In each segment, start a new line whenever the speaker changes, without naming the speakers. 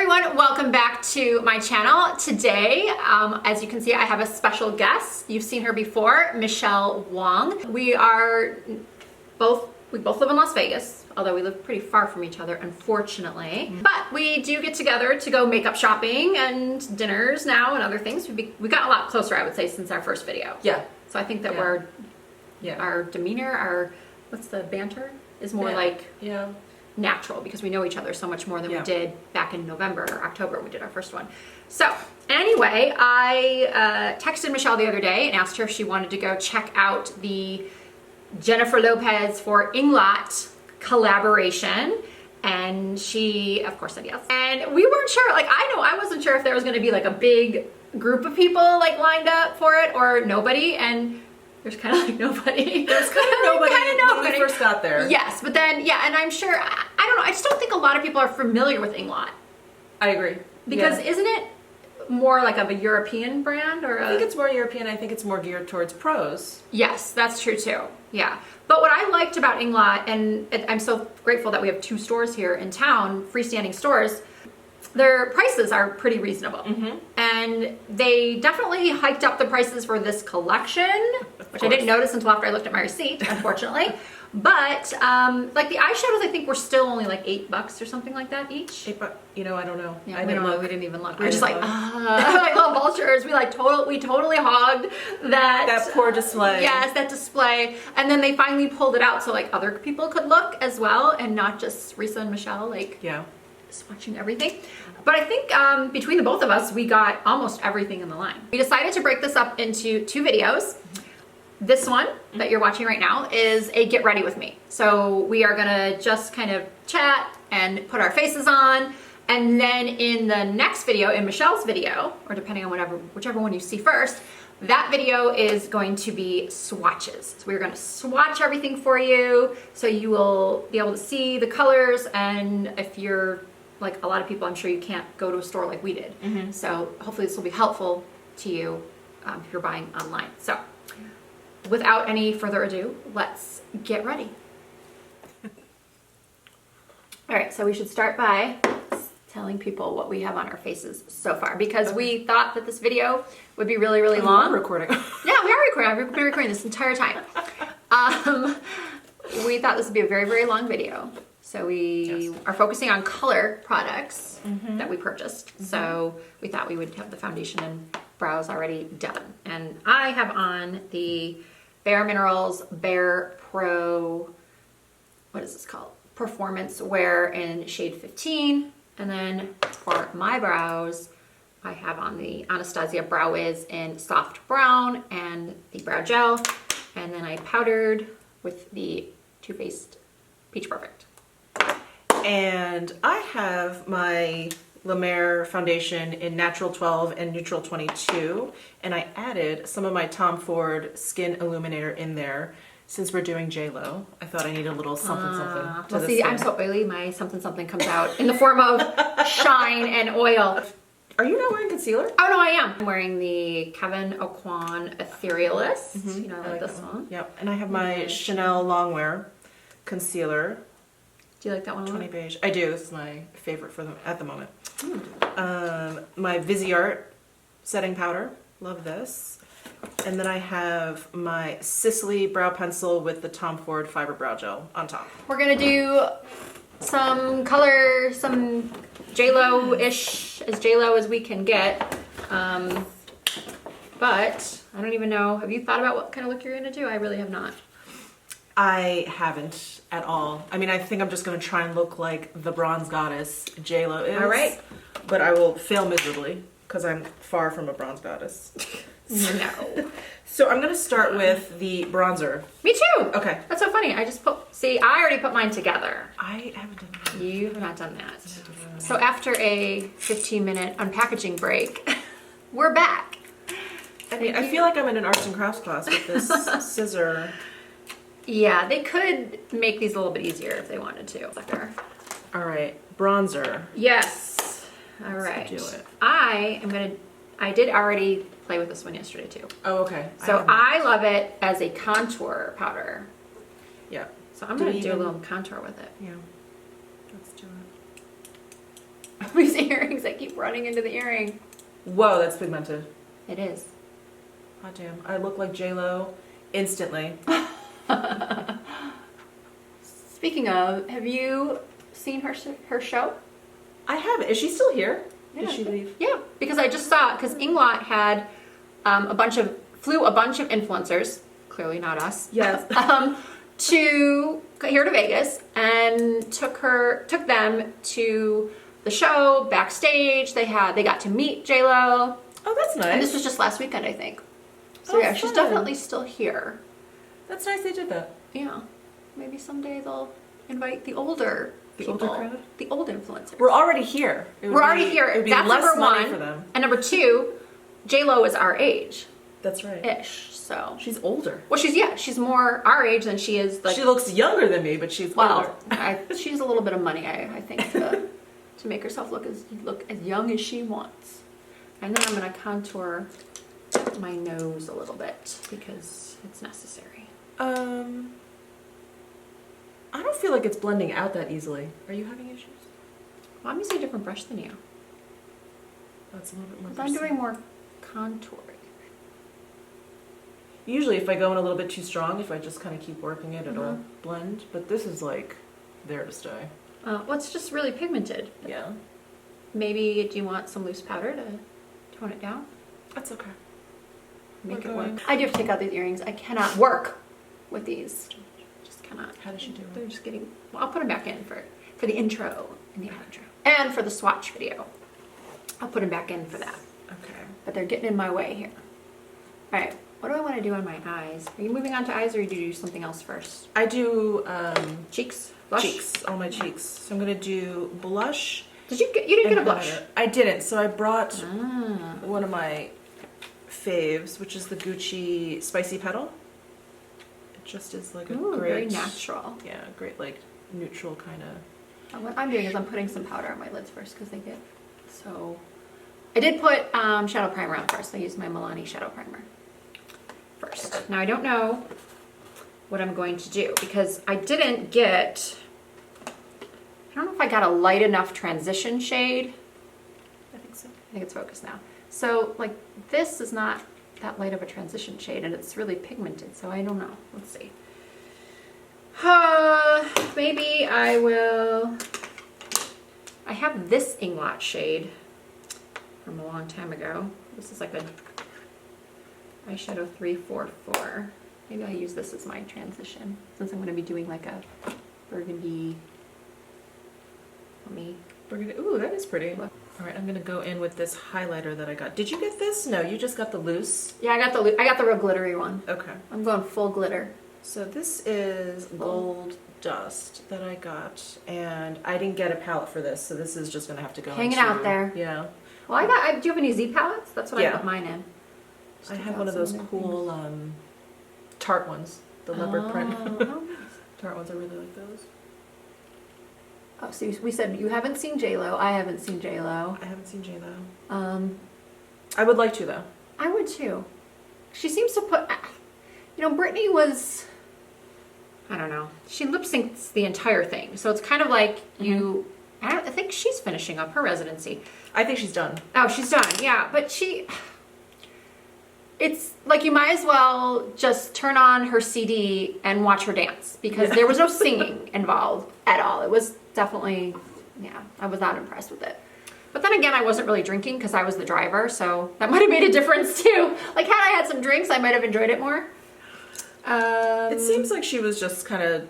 everyone, welcome back to my channel. Today, as you can see, I have a special guest. You've seen her before, Michelle Wong. We both live in Las Vegas, although we live pretty far from each other, unfortunately. But we do get together to go makeup shopping and dinners now and other things. We got a lot closer, I would say, since our first video.
Yeah.
So I think that our demeanor, what's the banter, is more natural because we know each other so much more than we did back in November or October when we did our first one. So anyway, I texted Michelle the other day and asked her if she wanted to go check out the Jennifer Lopez for Inglot collaboration, and she of course said yes. And we weren't sure, like I wasn't sure if there was going to be like a big group of people like lined up for it or nobody, and there's kind of like nobody.
There's kind of nobody when we first got there.
Yes, but then, and I'm sure, I don't know, I just don't think a lot of people are familiar with Inglot.
I agree.
Because isn't it more like of a European brand?
I think it's more European. I think it's more geared towards pros.
Yes, that's true too. Yeah. But what I liked about Inglot, and I'm so grateful that we have 2 stores here in town, freestanding stores, their prices are pretty reasonable. And they definitely hiked up the prices for this collection, which I didn't notice until after I looked at my receipt, unfortunately. But like the eyeshadows, I think were still only like $8 or something like that each.
$8, I don't know.
Yeah, we didn't even look. We were just like, like little vultures. We totally hogged that
poor display.
Yes, that display. And then they finally pulled it out so like other people could look as well, and not just Risa and Michelle swatching everything. But I think between the both of us, we got almost everything in the line. We decided to break this up into 2 videos. This one that you're watching right now is a get ready with me. So we are gonna just kind of chat and put our faces on. And then in the next video, in Michelle's video, or depending on whichever one you see first, that video is going to be swatches. So we're gonna swatch everything for you so you will be able to see the colors, and if you're like a lot of people, I'm sure you can't go to a store like we did. So hopefully this will be helpful to you if you're buying online. So without any further ado, let's get ready. All right, so we should start by telling people what we have on our faces so far, because we thought that this video would be really, really long.
We're recording.
Yeah, we are recording. I've been recording this entire time. We thought this would be a very, very long video. So we are focusing on color products that we purchased. So we thought we would have the foundation and brows already done. And I have on the Bare Minerals Bare Pro, what is this called? Performance Wear in shade 15. And then for my brows, I have on the Anastasia Brow Wiz in soft brown and the brow gel. And then I powdered with the Too Faced Peach Perfect.
And I have my La Mer foundation in Natural 12 and Neutral 22. And I added some of my Tom Ford Skin Illuminator in there. Since we're doing JLO, I thought I needed a little something.
Well, see, I'm so oily, my something comes out in the form of shine and oil.
Are you not wearing concealer?
Oh, no, I am. I'm wearing the Kevyn Aucoin Etherealist. You know, I like this one.
Yep, and I have my Chanel Longwear concealer.
Do you like that one?
20 beige. I do. This is my favorite at the moment. My Viseart setting powder. Love this. And then I have my Sicily brow pencil with the Tom Ford Fiber Brow Gel on top. We're
gonna do some color, some JLO-ish, as JLO as we can get. But I don't even know. Have you thought about what kind of look you're gonna do? I really have not.
I haven't at all. I mean, I think I'm just gonna try and look like the bronze goddess JLO is.
All right.
But I will fail miserably because I'm far from a bronze goddess.
No.
So I'm gonna start with the bronzer.
Me too.
Okay.
That's so funny. I already put mine together.
I haven't done that.
You have not done that. So after a 15-minute unpackaging break, we're back.
I mean, I feel like I'm in an arts and crafts class with this scissor.
Yeah, they could make these a little bit easier if they wanted to.
All right, bronzer.
Yes. All right.
Let's do it.
I did already play with this one yesterday too.
Oh, okay.
So I love it as a contour powder.
Yeah.
So I'm going to do a little contour with it.
Yeah. Let's do it.
These earrings, I keep running into the earring.
Whoa, that's pigmented.
It is.
Hot damn. I look like JLO instantly.
Speaking of, have you seen her show?
I haven't. Is she still here?
Yeah,
Did she leave?
Yeah, because I just saw, because Inglot had flew a bunch of influencers, clearly not us.
Yes.
To here to Vegas and took them to the show backstage. They got to meet JLo.
Oh, that's nice.
And this was just last weekend, I think. So
Oh,
yeah, she's
fun.
definitely still here.
That's nice they did that.
Yeah, maybe someday they'll invite the older people,
crowd?
the old influencers.
We're already here.
We're already here.
It would be
That's
less
number
money
one.
for them.
And number two, JLo is our age.
That's right.
Ish. So
She's older.
well, she's more our age than she is. Like,
She looks younger than me, but she's older.
She has a little bit of money, I think, to make herself look as young as she wants. And then I'm gonna contour my nose a little bit because it's necessary.
I don't feel like it's blending out that easily. Are you having issues?
Well, I'm using a different brush than you.
That's a little bit more.
'Cause I'm doing more contouring.
Usually if I go in a little bit too strong, if I just kind of keep working it, it'll blend. But this is like there to stay.
Well, it's just really pigmented.
Yeah.
Maybe do you want some loose powder to tone it down?
That's okay.
Make
We're
it
going.
work. I do have to take out these earrings. I cannot work with these. Just cannot.
How does she do it?
They're just getting. Well, I'll put them back in for the intro and the outro, and for the swatch video. I'll put them back in for that.
Okay.
But they're getting in my way here. All right. What do I want to do on my eyes? Are you moving on to eyes, or do you do something else first?
I do
Cheeks. Blush?
cheeks, all my cheeks. So I'm gonna do blush.
You didn't get a
and
blush.
highlighter. I didn't. So I brought
Ah.
one of my faves, which is the Gucci Spicy Petal. It just is like a
Ooh,
great,
very natural.
yeah, great like neutral kind of.
What I'm doing is I'm putting some powder on my lids first because they get so. I did put shadow primer on first. I used my Milani shadow primer first. Now I don't know what I'm going to do because I didn't get. I don't know if I got a light enough transition shade.
I think so.
I think it's focused now. So like this is not that light of a transition shade and it's really pigmented. So I don't know. Let's see. Maybe I will. I have this Inglot shade from a long time ago. This is like a eyeshadow 344. Maybe I'll use this as my transition since I'm going to be doing like a burgundy. Let me.
Burgundy. Ooh, that is pretty.
Look.
All right, I'm gonna go in with this highlighter that I got. Did you get this? No, you just got the loose.
Yeah, I got the real glittery one.
Okay.
I'm going full glitter.
So this is Gold Dust that I got, and I didn't get a palette for this, so this is just gonna have to go
Hanging
into-
out there.
Yeah.
Well, do you have any Z palettes? That's what I
Yeah.
put mine in. Just
I
took
have
out
one of
some
those
their
cool Tarte ones, the leopard print.
Oh, nice.
Tarte ones, I really like those.
Oh, so we said you haven't seen JLo. I haven't seen JLo.
I haven't seen JLo.
Um,
I would like to though.
I would too. She seems to put, Brittany was, I don't know. She lip syncs the entire thing, so it's kind of like you. I think she's finishing up her residency.
I think she's done.
Oh, she's done. Yeah, but it's like you might as well just turn on her CD and watch her dance because there was no singing involved at all. It was definitely, I was not impressed with it. But then again, I wasn't really drinking because I was the driver, so that might have made a difference too. Like had I had some drinks, I might have enjoyed it more.
It seems like she was just kind of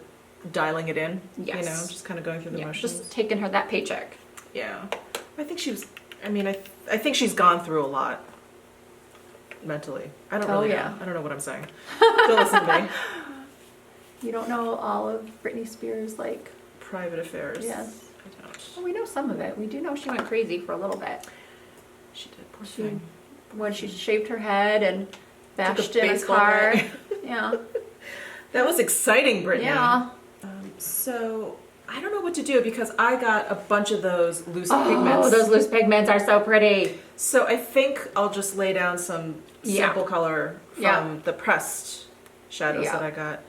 dialing it in.
Yes.
You know, just kind of going through the motions.
Just taking her that paycheck.
Yeah. I think she was, I think she's gone through a lot. Mentally. I don't really know. I don't know what I'm saying. Don't listen to me.
You don't know all of Britney Spears' like
Private affairs.
Yes.
I don't.
Well, we know some of it. We do know she went crazy for a little bit.
She did, poor thing.
When she shaved her head and bashed
Took a
in a
baseball
car.
bat.
Yeah.
That was exciting, Brittany.
Yeah.
So I don't know what to do because I got a bunch of those loose
Oh,
pigments.
those loose pigments are so pretty.
So I think I'll just lay down some sample color from the pressed shadows that I got.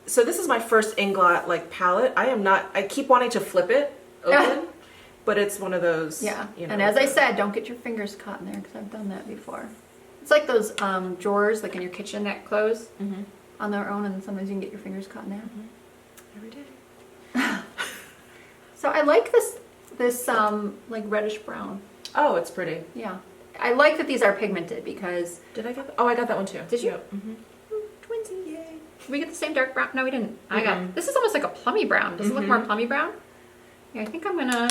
So this is my first Inglot like palette. I keep wanting to flip it open but it's one of those.
Yeah.
You know,
And as I said, don't get your fingers caught in there because I've done that before. It's like those drawers, like in your kitchen, that close on their own, and sometimes you can get your fingers caught in there.
every day.
So I like this like reddish brown.
Oh, it's pretty.
Yeah. I like that these are pigmented because...
Did I get that? Oh, I got that one too.
Did you?
Yeah.
Twinsy, yay. Did we get the same dark brown? No, we didn't. I got... This is almost like a plummy brown. Does it look more plummy brown? Yeah, I think I'm gonna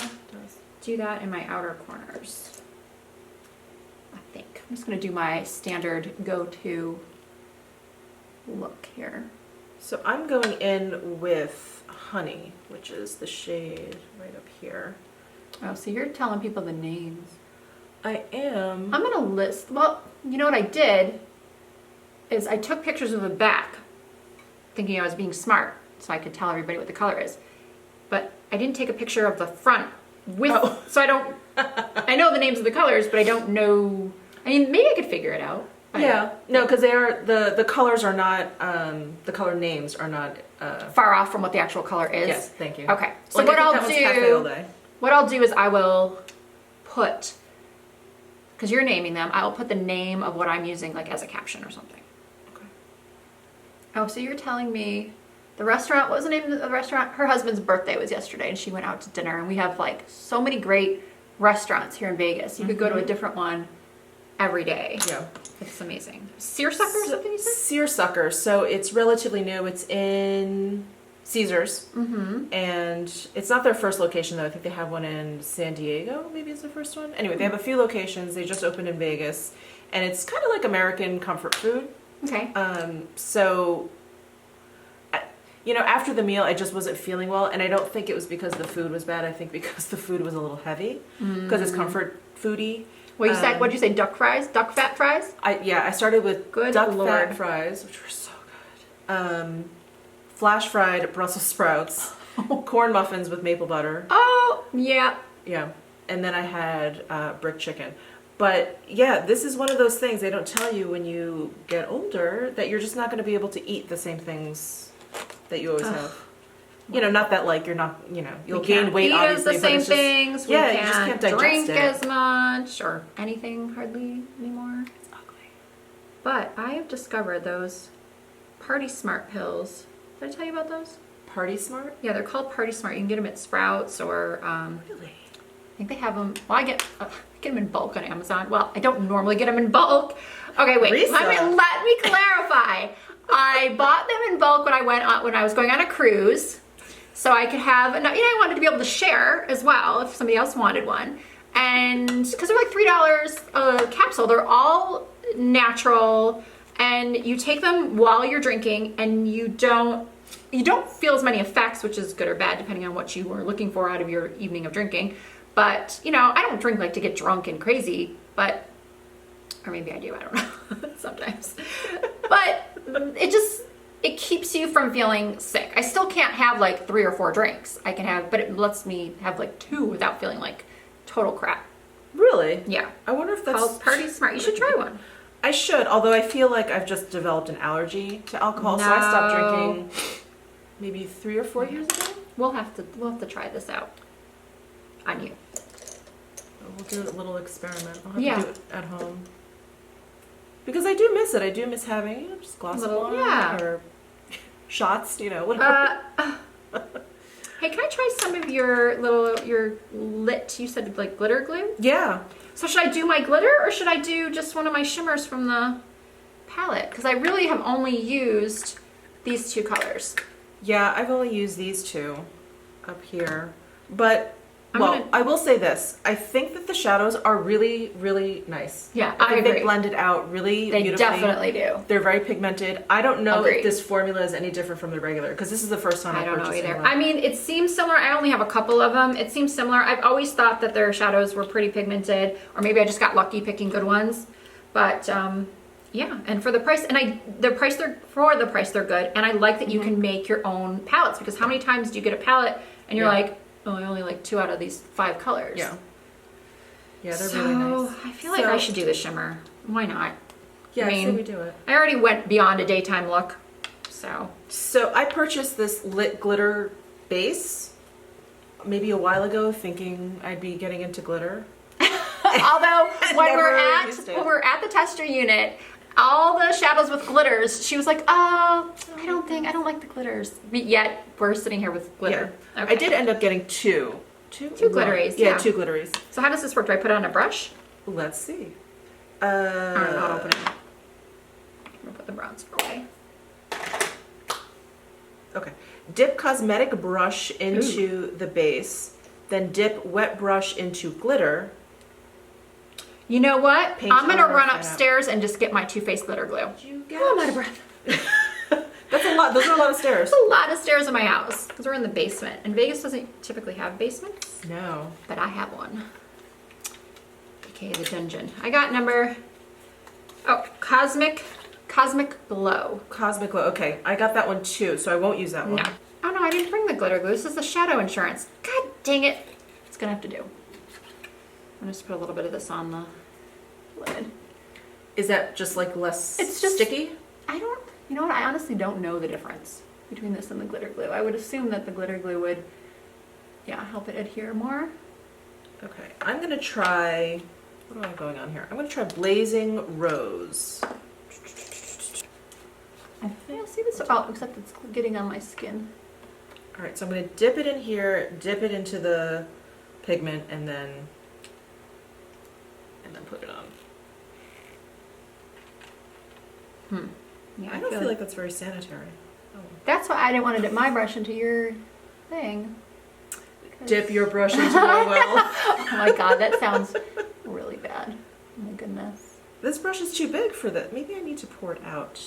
do that in my outer corners. I think. I'm just gonna do my standard go-to look here.
So I'm going in with Honey, which is the shade right up here.
Oh, so you're telling people the names.
I am.
I'm gonna list, well, you know what I did is I took pictures of the back thinking I was being smart so I could tell everybody what the color is. But I didn't take a picture of the front with, so I don't, I know the names of the colors, but I don't know, I mean, maybe I could figure it out.
Yeah, no, because they are, the colors are not, the color names are not.
Far off from what the actual color is.
Yes, thank you.
Okay, so
Like,
what
I think
I'll
that one's Cafe Aut Lait.
what I'll do is I will put, because you're naming them, I'll put the name of what I'm using like as a caption or something.
Okay.
Oh, so you're telling me the restaurant, what was the name of the restaurant? Her husband's birthday was yesterday and she went out to dinner, and we have like so many great restaurants here in Vegas. You could go to a different one every day.
Yeah.
It's amazing. Seersucker or something you said?
Seersucker. So it's relatively new. It's in Caesars. And it's not their first location though. I think they have one in San Diego, maybe is the first one. Anyway, they have a few locations. They just opened in Vegas. And it's kind of like American comfort food.
Okay.
So, you know, after the meal, I just wasn't feeling well. And I don't think it was because the food was bad. I think because the food was a little heavy. Because it's comfort foody.
Well, you said, what'd you say, duck fries? Duck fat fries?
I started with
Good
duck
Lord.
fat fries, which were so good. Flash fried Brussels sprouts, corn muffins with maple butter.
Oh, yeah.
Yeah. And then I had brick chicken. But yeah, this is one of those things they don't tell you when you get older that you're just not going to be able to eat the same things that you always have. You know, not that like you're not, you know, you'll gain weight obviously,
the
but
same
it's just,
things.
yeah,
We
you just can't
can't
digest
drink
it.
as much or anything hardly anymore.
It's ugly.
But I have discovered those Party Smart pills. Did I tell you about those?
Party Smart?
Yeah, they're called Party Smart. You can get them at Sprouts or
Really?
I think they have them. Well, I get them in bulk on Amazon. Well, I don't normally get them in bulk. Okay, wait.
Risa.
Let me clarify. I bought them in bulk when I was going on a cruise. So I could have, you know, I wanted to be able to share as well if somebody else wanted one. And because they're like $3 a capsule, they're all natural, and you take them while you're drinking, and you don't feel as many effects, which is good or bad depending on what you were looking for out of your evening of drinking. But, you know, I don't drink like to get drunk and crazy, but, or maybe I do, I don't know, sometimes. But it keeps you from feeling sick. I still can't have like 3 or 4 drinks. I can have, but it lets me have like 2 without feeling like total crap.
Really?
Yeah.
I wonder if that's
Called Party Smart. You should try one.
I should, although I feel like I've just developed an allergy to alcohol, so I stopped drinking maybe 3 or 4 years ago.
We'll have to try this out on you.
We'll do a little experiment. I'll have
Yeah.
to do it at home. Because I do miss it. I do miss having, you know, just a glass of wine or shots, you know, whatever.
Hey, can I try some of your lit, you said like glitter glue?
Yeah.
So should I do my glitter or should I do just one of my shimmers from the palette? Because I really have only used these 2 colors.
Yeah, I've only used these 2 up here. But, I will say this. I think that the shadows are really, really nice.
Yeah,
I think
agree.
they blend it out really
They
beautifully.
definitely do.
They're very pigmented. I don't know
Agreed.
if this formula is any different from the regular, because this is the first time
I don't know
purchasing
either.
one.
I mean, it seems similar. I only have a couple of them. It seems similar. I've always thought that their shadows were pretty pigmented, or maybe I just got lucky picking good ones. But yeah, and for the price, for the price they're good. And I like that you can make your own palettes, because how many times do you get a palette and you're like, oh, I only like 2 out of these 5 colors.
Yeah. Yeah, they're
So
really nice.
I feel like I should do the shimmer. Why not?
Yeah,
I mean,
so we do it.
I already went beyond a daytime look, so.
So I purchased this lit glitter base, maybe a while ago thinking I'd be getting into glitter.
Although when
Never
we're at the tester unit, all the shadows with glitters, she was like, oh, I don't like the glitters. But yet we're sitting here with glitter.
Yeah.
Okay.
I did end up getting two
glitteries.
Yeah, 2 glitteries.
So how does this work? Do I put it on a brush?
Let's see.
I'll open it. I'm gonna put the bronzer away.
Okay. Dip cosmetic brush into the base, then dip wet brush into glitter.
You know what?
Paint
I'm gonna
on or
run
fan
upstairs and just get my Too Faced glitter glue.
Oh,
I'm out of breath.
That's a lot. Those are a lot of stairs.
There's a lot of stairs in my house because we're in the basement, and Vegas doesn't typically have basements.
No.
But I have one. Okay, the dungeon. I got number. Oh, Cosmic Glow.
Cosmic Glow. Okay, I got that one too, so I won't use that one.
No. Oh no, I didn't bring the glitter glue. This is the shadow insurance. God dang it! It's gonna have to do. I'm just put a little bit of this on the lid.
Is that just like less
It's just
sticky?
I don't. You know what? I honestly don't know the difference between this and the glitter glue. I would assume that the glitter glue would, yeah, help it adhere more.
Okay, I'm gonna try. What am I going on here? I'm gonna try Blazing Rose.
Yeah, see this? Oh, except it's getting on my skin.
All right, so I'm gonna dip it in here, dip it into the pigment, and then put it on.
Yeah,
I don't feel like that's very sanitary. Oh.
That's why I didn't want to dip my brush into your thing.
Dip your brush into my well.
Oh my god, that sounds really bad. Oh my goodness.
This brush is too big for that. Maybe I need to pour it out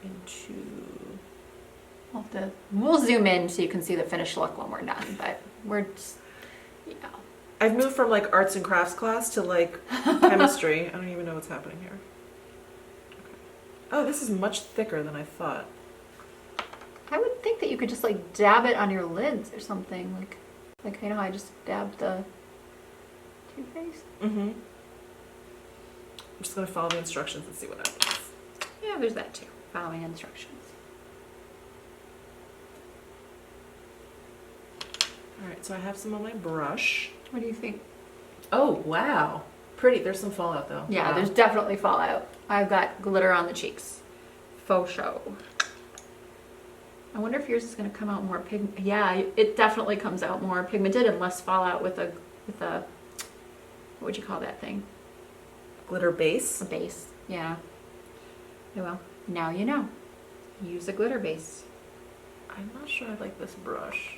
into...
We'll zoom in so you can see the finished look when we're done, but we're just, yeah.
I've moved from like arts and crafts class to like chemistry. I don't even know what's happening here. Okay. Oh, this is much thicker than I thought.
I would think that you could just like dab it on your lids or something, like you know how I just dabbed the Too Faced.
Mm-hmm. I'm just gonna follow the instructions and see what happens.
Yeah, there's that too. Following instructions.
All right, so I have some on my brush.
What do you think?
Oh, wow. Pretty. There's some fallout though.
Yeah,
Wow.
there's definitely fallout. I've got glitter on the cheeks. Faux show. I wonder if yours is going to come out more pigment. Yeah, it definitely comes out more pigmented and less fallout with a what would you call that thing?
Glitter base.
A base. Yeah. Oh, well, now you know. Use a glitter base.
I'm not sure I like this brush.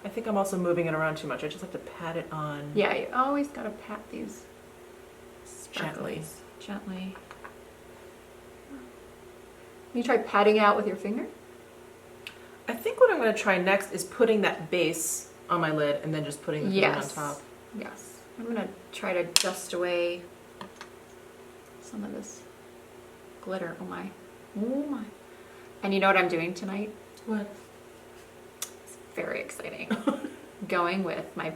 I think I'm also moving it around too much. I just have to pat it on.
Yeah, you always got to pat these
Gently.
Gently. You try patting it out with your finger?
I think what I'm going to try next is putting that base on my lid and then just putting the pigment on top.
Yes. I'm going to try to dust away some of this glitter. Oh my. Oh my. And you know what I'm doing tonight?
What?
It's very exciting. Going with my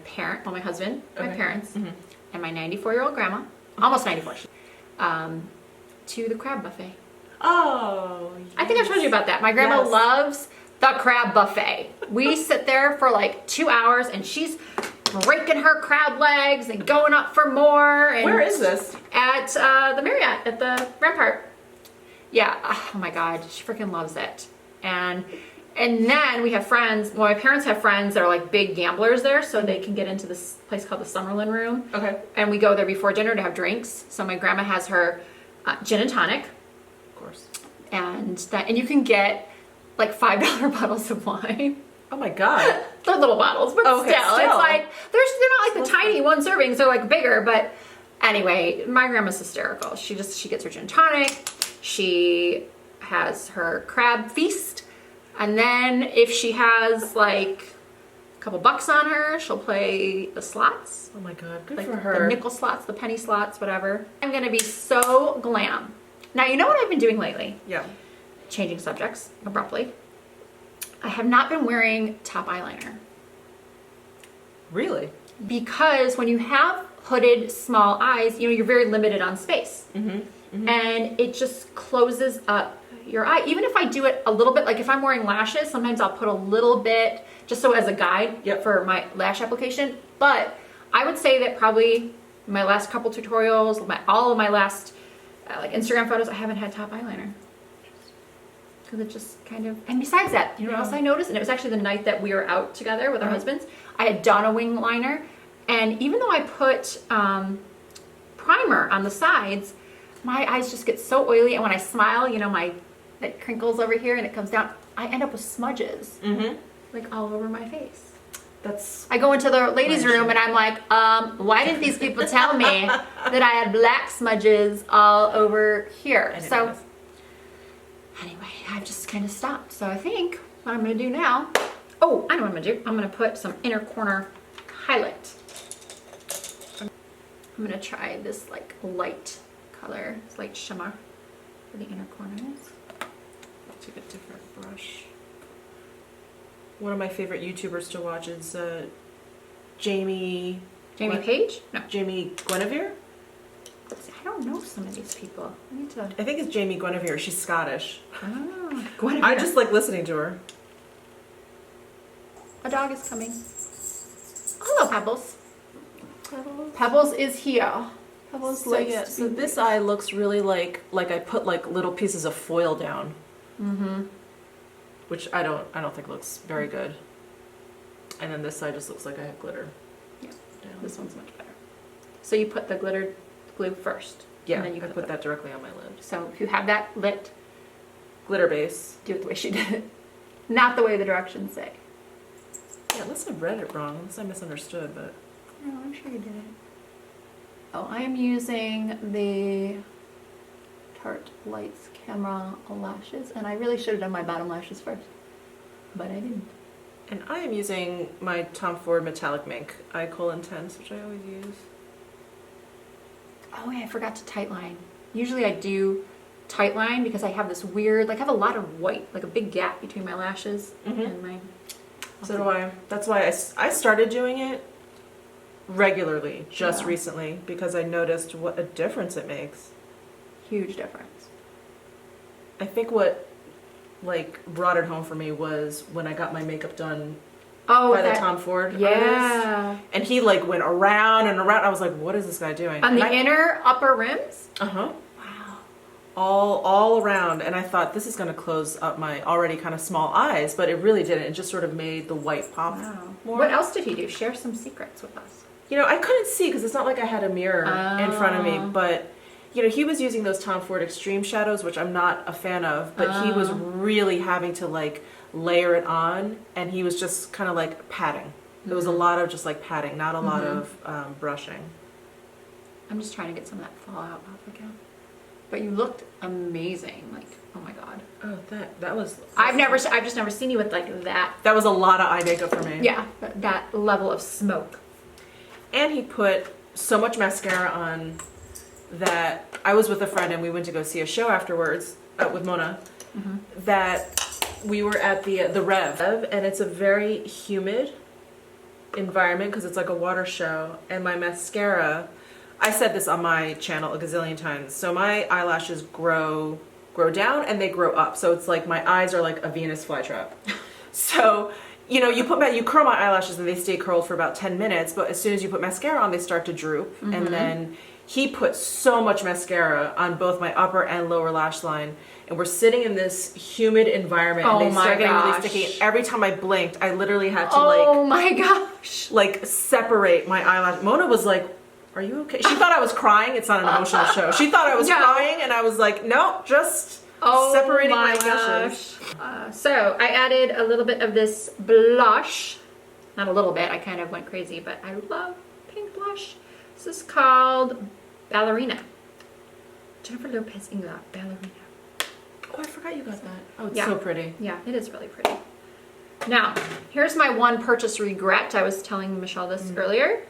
husband, my parents, and my 94-year-old grandma, almost 94, to the crab buffet.
Oh, yes.
I think I've told you about that. My grandma loves the crab buffet. We sit there for like 2 hours and she's breaking her crab legs and going up for more. And
where is this?
At the Marriott at the Rampart. Yeah, oh my God, she freaking loves it. And then we have friends, well, my parents have friends that are like big gamblers there, so they can get into this place called the Summerlin Room.
Okay.
And we go there before dinner to have drinks. So my grandma has her gin and tonic.
Course.
And you can get like $5 bottles of wine.
Oh my God.
They're little bottles, but still. It's like they're not like the tiny one servings, they're like bigger, but anyway, my grandma's hysterical. She gets her gin and tonic, she has her crab feast, and then if she has like a couple bucks on her, she'll play the slots.
Oh my God, good
like
for her.
The nickel slots, the penny slots, whatever. I'm gonna be so glam. Now, you know what I've been doing lately?
Yeah.
Changing subjects abruptly. I have not been wearing top eyeliner.
Really?
Because when you have hooded small eyes, you know, you're very limited on space. And it just closes up your eye. Even if I do it a little bit, like if I'm wearing lashes, sometimes I'll put a little bit just so as a guide for my lash application. But I would say that probably my last couple tutorials, all of my last like Instagram photos, I haven't had top eyeliner. Because it just kind of, and besides that, you know what else I noticed? And it was actually the night that we were out together with our husbands. I had done a wing liner, and even though I put primer on the sides, my eyes just get so oily, and when I smile, you know, it crinkles over here and it comes down, I end up with smudges, like all over my face. I go into the ladies' room and I'm like, why didn't these people tell me that I had black smudges all over here? So anyway, I've just kind of stopped. So I think what I'm going to do now, oh, I know what I'm going to do. I'm going to put some inner corner highlight. I'm going to try this like light color. It's light shimmer for the inner corners.
Take a different brush. One of my favorite YouTubers to watch is Jamie
Page? No.
Jamie Guinevere?
I don't know some of these people.
I think it's Jamie Guinevere. She's Scottish.
Oh, Guinevere.
I just like listening to her.
A dog is coming. Hello, Pebbles. Pebbles is here. Pebbles likes
so this eye looks really like I put like little pieces of foil down. Which I don't think looks very good. And then this side just looks like I have glitter.
Yeah, this one's much better. So you put the glitter glue first.
Yeah,
and then you
put that directly on my lid.
So if you have that lit,
glitter base,
do it the way she did it. Not the way the directions say.
Yeah, unless I read it wrong, unless I misunderstood, but...
No, I'm sure you did it. Oh, I am using the Tarte Lights Camera Lashes, and I really should have done my bottom lashes first, but I didn't.
And I am using my Tom Ford Metallic Mink Eye Intense, which I always use.
Oh yeah, I forgot to tightline. Usually I do tightline because I have this weird, like I have a lot of white, like a big gap between my lashes and my...
So do I. That's why I started doing it regularly just recently because I noticed what a difference it makes.
Huge difference.
I think what like brought it home for me was when I got my makeup done by the Tom Ford artist. And he like went around and around. I was like, what is this guy doing?
On the inner upper rims?
Wow. All around, and I thought this is going to close up my already kind of small eyes, but it really didn't. It just sort of made the white pop more.
What else did he do? Share some secrets with us.
You know, I couldn't see because it's not like I had a mirror in front of me, but you know, he was using those Tom Ford Extreme shadows, which I'm not a fan of, but he was really having to like layer it on, and he was just kind of like patting. There was a lot of just like patting, not a lot of brushing.
I'm just trying to get some of that fallout off again. But you looked amazing. Like, oh my god.
Oh, that was.
I've just never seen you with like that.
That was a lot of eye makeup for me.
Yeah, that level of smoke.
And he put so much mascara on that I was with a friend and we went to go see a show afterwards with Mona. That we were at the Rev, and it's a very humid environment because it's like a water show, and my mascara. I said this on my channel a gazillion times. So my eyelashes grow down and they grow up. So it's like my eyes are like a Venus flytrap. So, you know, you curl my eyelashes and they stay curled for about 10 minutes, but as soon as you put mascara on, they start to droop. And then he put so much mascara on both my upper and lower lash line. And we're sitting in this humid environment and they start getting really sticky. And every time I blinked, I literally had to like separate my eyelash. Mona was like, are you okay? She thought I was crying. It's not an emotional show. She thought I was crying, and I was like, no, just separating my lashes.
So I added a little bit of this blush. Not a little bit. I kind of went crazy, but I love pink blush. This is called Ballerina. Jennifer Lopez Inglot Ballerina.
Oh, I forgot you got that. Oh, it's so pretty.
Yeah, it is really pretty. Now, here's my one purchase regret. I was telling Michelle this earlier.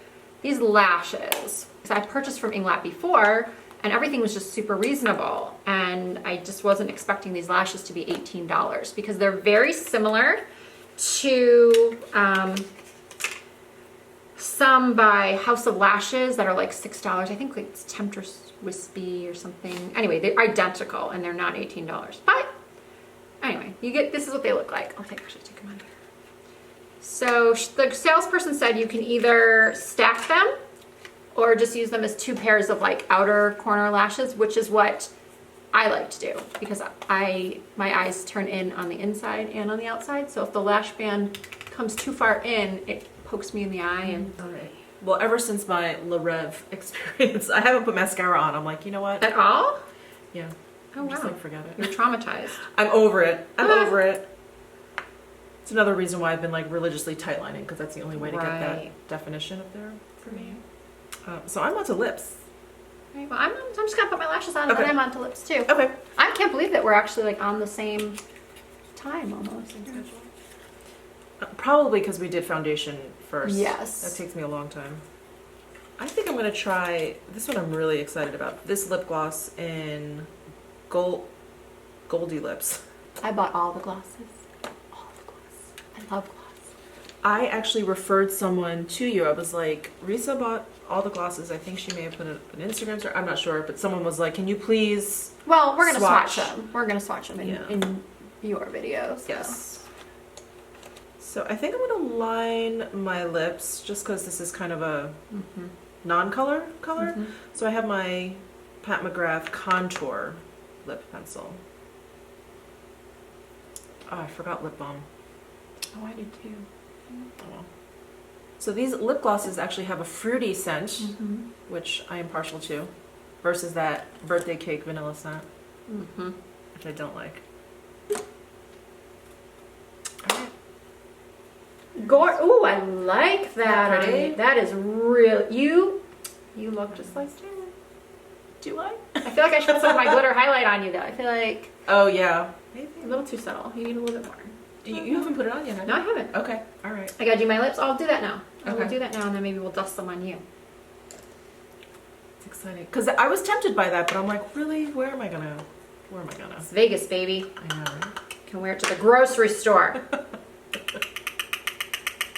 These lashes. So I purchased from Inglot before, and everything was just super reasonable. And I just wasn't expecting these lashes to be $18 because they're very similar to some by House of Lashes that are like $6. I think like it's Temptress Wispy or something. Anyway, they're identical and they're not $18. But this is what they look like. I'll actually take them out of here. So the salesperson said you can either stack them or just use them as 2 pairs of like outer corner lashes, which is what I like to do because my eyes turn in on the inside and on the outside. So if the lash band comes too far in, it pokes me in the eye. And
all right. Well, ever since my La Rev experience, I haven't put mascara on. I'm like, you know what?
At all?
Yeah.
Oh, wow.
Just like, forget it.
You're traumatized.
I'm over it. I'm over it. It's another reason why I've been like religiously tight lining because that's the only way to get that definition up there for me. So I'm onto lips.
Right, well, I'm just gonna put my lashes on and then I'm onto lips too.
Okay.
I can't believe that we're actually like on the same time almost.
Probably because we did foundation first.
Yes.
That takes me a long time. I think I'm gonna try this one. I'm really excited about this lip gloss in Goldie Lips.
I bought all the glosses. All the gloss. I love gloss.
I actually referred someone to you. I was like, Risa bought all the glosses. I think she may have put an Instagram story. I'm not sure, but someone was like, can you please?
Well, we're gonna swatch them. We're gonna swatch them
Yeah.
in your videos. So.
Yes. So I think I'm gonna line my lips just because this is kind of a non-color color. So I have my Pat McGrath contour lip pencil. Oh, I forgot lip balm.
Oh, I did too.
Oh. So these lip glosses actually have a fruity scent, which I am partial to, versus that birthday cake vanilla scent, which I don't like.
Ooh, I like that.
Pretty?
That is real. You look just like Jen.
Do I?
I feel like I should put some of my glitter highlight on you though. I feel like
Oh yeah. Maybe.
a little too subtle. You need a little bit more.
You haven't put it on yet, have you?
No, I haven't.
Okay. All right.
I gotta do my lips. I'll do that now.
Okay.
We'll do that now and then maybe we'll dust them on you.
It's exciting because I was tempted by that, but I'm like, really? Where am I gonna?
It's Vegas, baby.
I know, right?
Can wear it to the grocery store.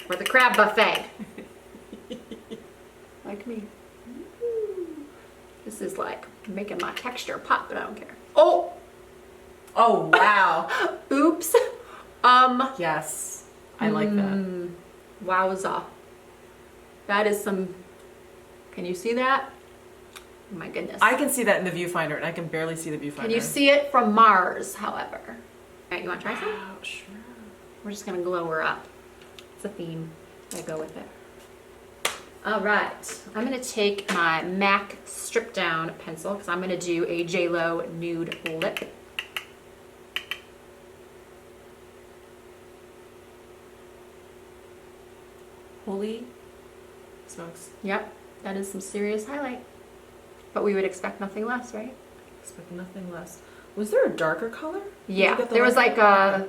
Or the crab buffet. Like me. This is like making my texture pop, but I don't care. Oh!
Oh wow.
Oops.
Yes. I like that.
Wowza. That is some... Can you see that? Oh my goodness.
I can see that in the viewfinder, and I can barely see the viewfinder.
Can you see it from Mars, however? All right, you want to try some?
Wow, sure.
We're just going to glow her up. It's a theme. I go with it. All right. I'm going to take my MAC Stripdown pencil because I'm going to do a JLO nude lip.
Holy smokes.
Yep, that is some serious highlight. But we would expect nothing less, right?
Expect nothing less. Was there a darker color?
Yeah, there was like a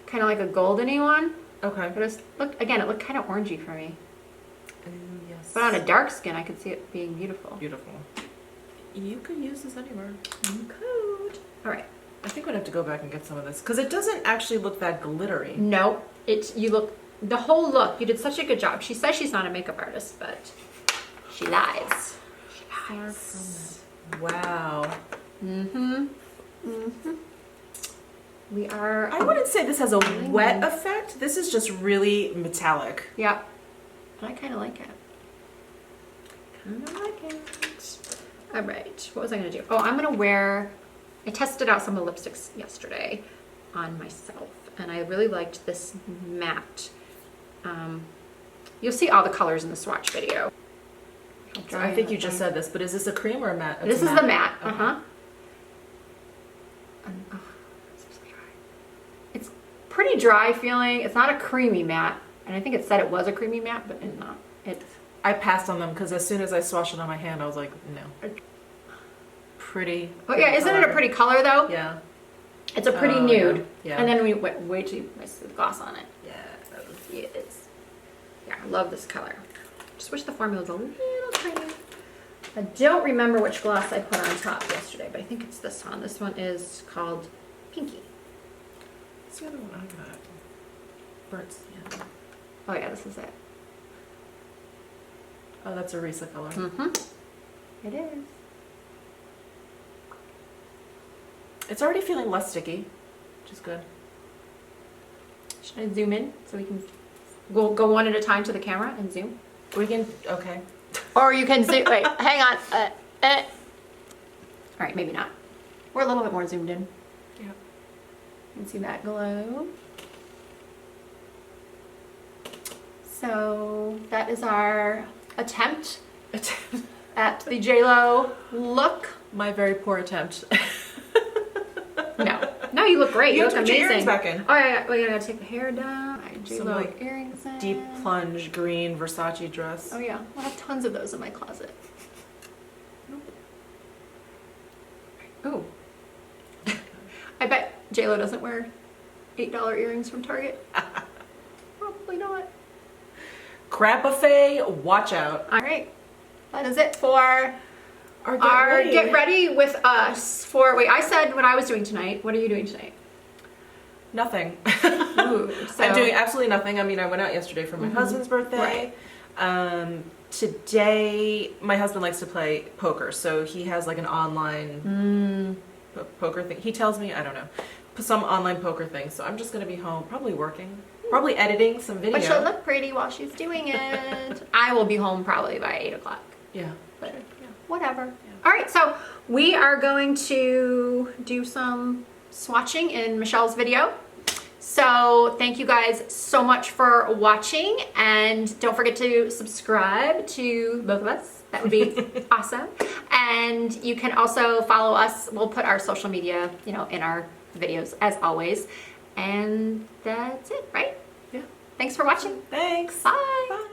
kind of like a goldeny one.
Okay.
But it looked kind of orangey for me.
Yes.
But on a dark skin, I could see it being beautiful.
Beautiful. You could use this anywhere.
You could. All right.
I think we'd have to go back and get some of this because it doesn't actually look that glittery.
No, you look the whole look. You did such a good job. She says she's not a makeup artist, but she lies. She
Far
lies.
from it. Wow.
We are.
I wouldn't say this has a wet effect. This is just really metallic.
Yeah. But I kind of like it. Kind of like it. All right. What was I going to do? Oh, I'm going to wear... I tested out some of the lipsticks yesterday on myself, and I really liked this matte. You'll see all the colors in the swatch video.
So I think you just said this, but is this a cream or a matte?
This is the matte.
Okay.
It's really dry. It's pretty dry feeling. It's not a creamy matte, and I think it said it was a creamy matte, but it's not.
I passed on them because as soon as I swatched it on my hand, I was like, no. Pretty.
Oh yeah, isn't it a pretty color though?
Yeah.
It's a pretty nude.
Yeah.
And then we went way too nice with gloss on it.
Yeah, that was...
It is. Yeah, I love this color. Just wish the formula was a little tiny. I don't remember which gloss I put on top yesterday, but I think it's this one. This one is called Pinky.
What's the other one I got? Burnt Skin.
Oh yeah, this is it.
Oh, that's a Risa color.
It is.
It's already feeling less sticky, which is good.
Should I zoom in so we can go one at a time to the camera and zoom?
We can, okay.
Or you can zoom, wait, hang on. All right, maybe not. We're a little bit more zoomed in.
Yeah.
You can see that glow. So that is our attempt at the JLO look.
My very poor attempt.
No, you look great. You look
have to put your
amazing.
earrings back in.
Oh yeah, we gotta take the hair down.
Some
JLO
like
earrings in.
deep plunge green Versace dress.
Oh yeah, I have tons of those in my closet. Oh. I bet JLO doesn't wear $8 earrings from Target. Probably not.
Crab buffet, watch out.
All right, that is it for
Our
get ready with us for, wait, I said what I was doing tonight. What are you doing tonight?
Nothing.
Ooh, so,
I'm doing absolutely nothing. I mean, I went out yesterday for my husband's birthday. Today, my husband likes to play poker, so he has like an online poker thing. He tells me, I don't know, some online poker thing. So I'm just going to be home, probably working, probably editing some video.
but she'll look pretty while she's doing it. I will be home probably by 8 o'clock.
Yeah.
But yeah, whatever. Yeah. All right, so we are going to do some swatching in Michelle's video. So thank you guys so much for watching, and don't forget to subscribe to both of us. That would be awesome. And you can also follow us. We'll put our social media, in our videos as always. And that's it, right?
Yeah.
Thanks for watching.
Thanks.
Bye.
Bye.